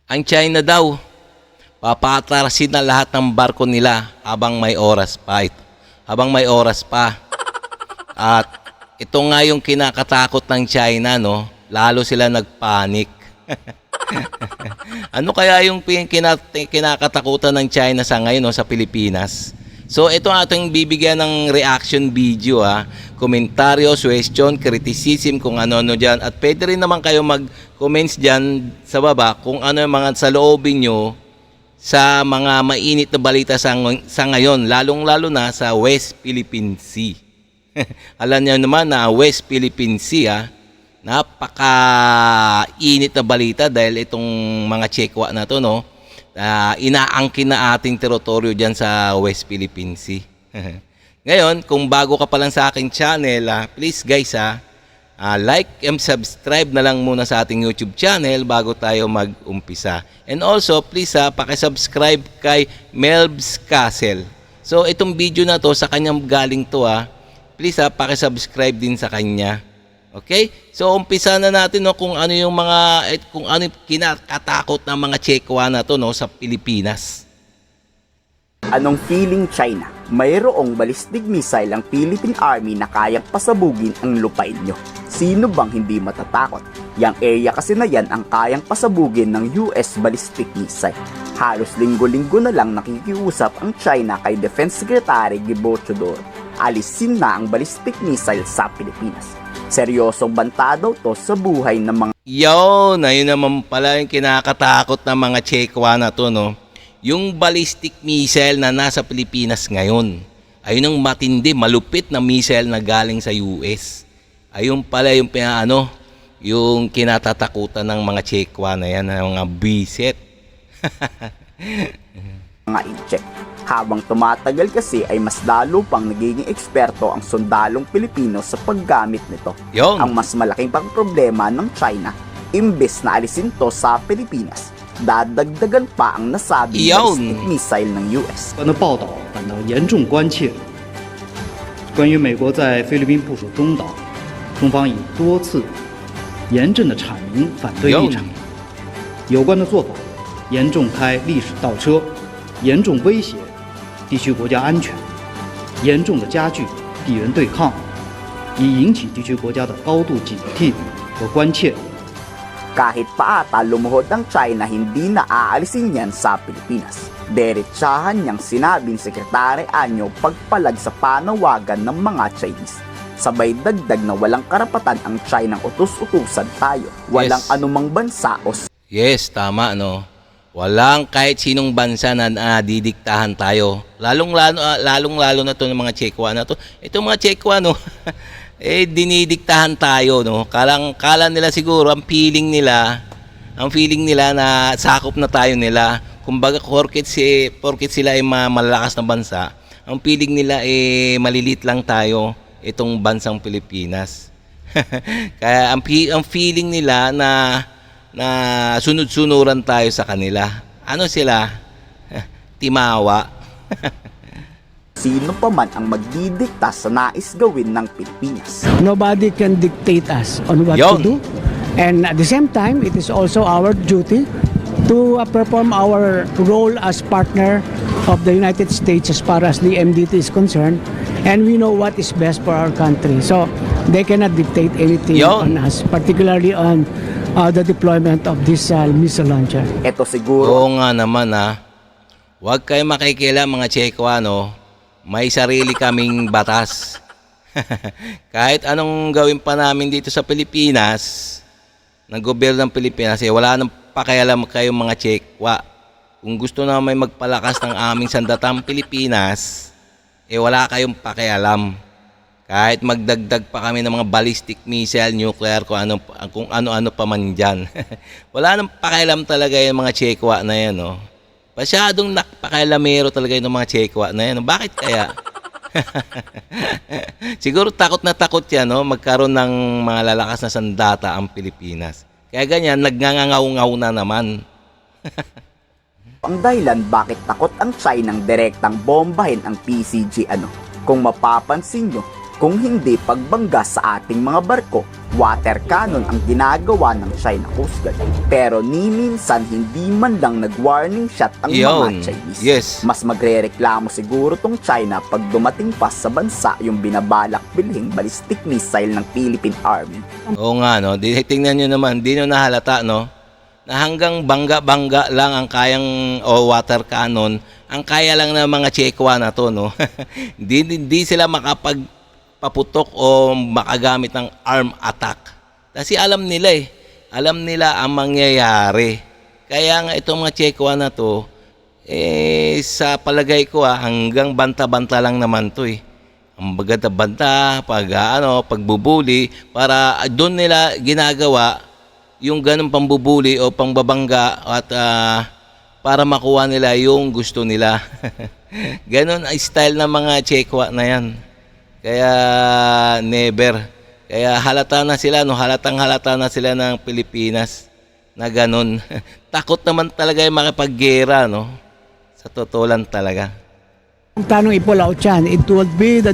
Ang China daw, papatrasin na lahat ng barko nila habang may oras pa. Habang may oras pa. At ito nga yung kinakatakot ng China, no? Lalo sila nagpanik. Ano kaya yung kinakatakutan ng China sa ngayon, no, sa Pilipinas? So ito ating bibigyan ng reaction video, ha. Komentaryo, suggestion, criticism, kung ano-ano dyan. At pwede rin naman kayo mag-comments dyan sa baba kung ano yung mga sa loobin nyo sa mga mainit na balita sa ngayon, lalong-lalo na sa West Philippine Sea. Alam niyo naman na West Philippine Sea, napaka-init na balita dahil itong mga Chekwa na to, no, inaangkin na ating teritoryo dyan sa West Philippine Sea. Ngayon, kung bago ka pa lang sa aking channel, please guys, like and subscribe na lang muna sa ating YouTube channel bago tayo mag-umpisa. And also, please pakisubscribe kay Melbs Castle. So, itong video na to, sa kanyang galing to, please pakisubscribe din sa kanya. Okay? So, umpisa na natin, no, kung ano yung kinakatakot ng mga Chekwa na to, no, sa Pilipinas. Anong feeling China? Mayroong ballistic missile ang Philippine Army na kayang pasabugin ang lupain nyo. Sino bang hindi matatakot? Yang area kasi na yan ang kayang pasabugin ng US ballistic missile. Halos linggo-linggo na lang nakikiusap ang China kay Defense Secretary Gibo Chodor. Alisin na ang ballistic missile sa Pilipinas. Seryosong banta daw to sa buhay ng mga... Yun naman pala yung kinakatakot ng mga Chekwa na to, no? Yung ballistic missile na nasa Pilipinas ngayon. Ayun ang matindi, malupit na missile na galing sa US. Ayun pala yung yung kinatatakutan ng mga Chekwa na yan, ng mga bisit. mga incheck. Habang tumatagal kasi ay mas lalo pang nagiging eksperto ang sundalong Pilipino sa paggamit nito. Yon. Ang mas malaking pang problema ng China, imbes na alisin to sa Pilipinas, dadagdagan pa ang nasabing ballistic missile ng US. 的报道感到严重关切。关于美国在菲律宾部署东岛，中方已多次严正的阐明反对立场。有关的做法严重开历史倒车，严重威胁地区国家安全，严重的加剧地缘对抗，已引起地区国家的高度警惕和关切。 Kahit pa ata lumuhod ang China, hindi na aalisin yan sa Pilipinas. Derechahan niyang sinabing Sekretary Anyo pagpalag sa panawagan ng mga Chinese. Sabay dagdag na walang karapatan ang China utus-utusan tayo. Walang anumang bansa o... Yes, tama, no? Walang kahit sinong bansa na didiktahan tayo. Lalong-lalo na to ng mga Chekwa na to. Itong mga Chekwa, no? Dinidiktahan tayo, no? Kala nila siguro, ang feeling nila na sakop na tayo nila. Kumbaga, porket sila ay malalakas na bansa, ang feeling nila malilit lang tayo, itong bansang Pilipinas. Kaya ang feeling nila na sunod-sunuran tayo sa kanila. Ano sila? Timawa. Sino pa man ang magdidikta sa nais gawin ng Pilipinas. Nobody can dictate us on what to do. And at the same time, it is also our duty to perform our role as partner of the United States as far as the MDT is concerned. And we know what is best for our country. So they cannot dictate anything on us, particularly on the deployment of this missile launcher. Ito siguro... Oo nga naman, huwag kayo makikialam, mga Chekwa, no? May sarili kaming batas. Kahit anong gawin pa namin dito sa Pilipinas, ng gobyerno ng Pilipinas, wala nang pakialam kayong mga Chekwa. Kung gusto na may magpalakas ng aming sandatang Pilipinas, wala kayong pakialam. Kahit magdagdag pa kami ng mga ballistic missile, nuclear, kung ano-ano pa man dyan. Wala nang pakialam talaga yung mga Chekwa na yan, no? Masyadong nakapakailamero talaga yung mga Chekwa na yan. Bakit kaya? Siguro takot na takot yan, no? Magkaroon ng mga lalakas na sandata ang Pilipinas. Kaya ganyan, nagngangaw-ngaw na naman. Ang dahilan bakit takot ang China ng direktang bombahin ang PCG Kung mapapansin nyo, Kung hindi pagbangga sa ating mga barko, water cannon ang ginagawa ng China Coast Guard. Pero ni minsan hindi man lang nag-warning shot ang Yun. mga Chinese. Yes. Mas magrereklamo siguro tong China pag dumating pa sa bansa yung binabalak bilhing ballistic missile ng Philippine Army. Oo nga, no? Tingnan nyo naman, di nyo nahalata, no? Na hanggang bangga-bangga lang ang kayang water cannon, ang kaya lang ng mga Chekwa na to, no? Di sila makapagpaputok o makagamit ng arm attack. Kasi alam nila eh. Alam nila ang mangyayari. Kaya nga itong mga Chekwa na to, sa palagay ko hanggang banta-banta lang naman to eh. Ang banta, pagbubuli, para doon nila ginagawa yung ganong pambubuli o pangbabangga at para makuha nila yung gusto nila. Ganon ang style ng mga Chekwa na yan. Kaya never. Kaya halata na sila, no? Halatang halata na sila ng Pilipinas na ganon. Takot naman talaga yung makipaggera, no? Sa totoo lang talaga. Ang tanong ipulaw dyan, it would be the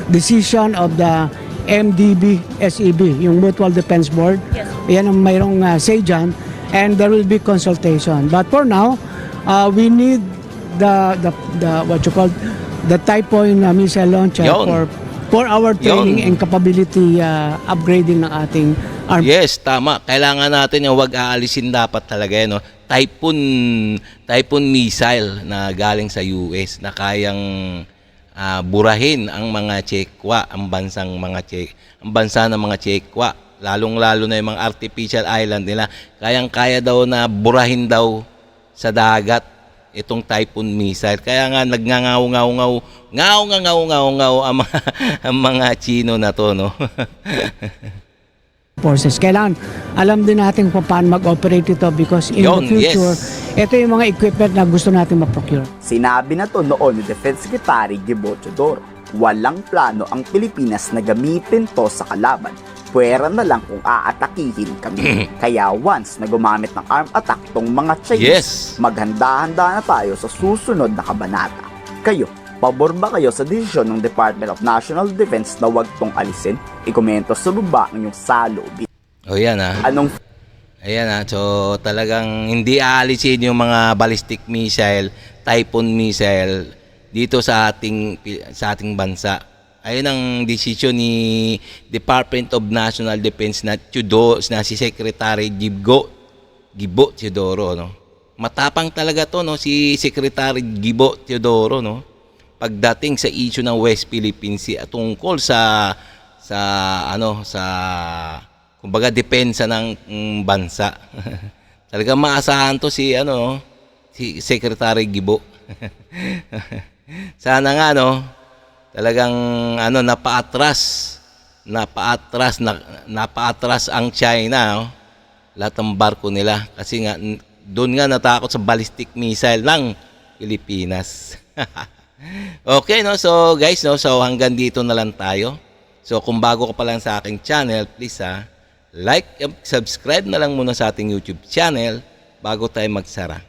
decision of the MDB, SEB, yung Mutual Defense Board. Yes. Yan ang mayroong say dyan. And there will be consultation. But for now, we need the what you call the Typhoon missile launcher Yun. for our training Yun. and capability upgrading ng ating army. Yes, tama. Kailangan natin yung wag aalisin dapat talaga, no? Typhoon missile na galing sa US na kayang burahin ang mga Chekwa, ang bansa ng mga Chekwa, lalong-lalo na yung mga artificial island nila. Kayang-kaya daw na burahin daw sa dagat itong Typhoon missile. Kaya nga nagngangaw-ngaw ang mga Chino na to, no? Forces. Kailangan alam din natin kung paano mag-operate ito because in Yun, the future, yes. ito yung mga equipment na gusto natin ma-procure. Sinabi na to noon ni Defense Secretary Gibo Teodoro. Walang plano ang Pilipinas na gamitin to sa kalaban. Pwera na lang kung aatakihin kami. Kaya once na gumamit ng arm attack tong mga Chinese, Yes. maghanda-handa na tayo sa susunod na kabanata. Kayo, pabor ba kayo sa desisyon ng Department of National Defense na wag tong alisin? Ikomento sa baba ng inyong saloobin. O yan Anong Ayan so talagang hindi aalisin yung mga ballistic missile, Typhoon missile dito sa ating bansa. Ayun ang desisyon ni Department of National Defense na si Secretary Gibo Teodoro, no. Matapang talaga to, no, si Secretary Gibo Teodoro, no. Pagdating sa issue ng West Philippine Sea tungkol sa kumbaga depensa ng bansa. Talagang maasahan to si Secretary Gibo. Sana nga talagang napaatras ang China, no? Lahat ng barko nila kasi nga doon nga natakot sa ballistic missile ng Pilipinas. Okay, no? So guys, no, so hanggang dito na lang tayo. So kung bago ka pa lang sa aking channel, please like and subscribe na lang muna sa ating YouTube channel bago tayo magsara.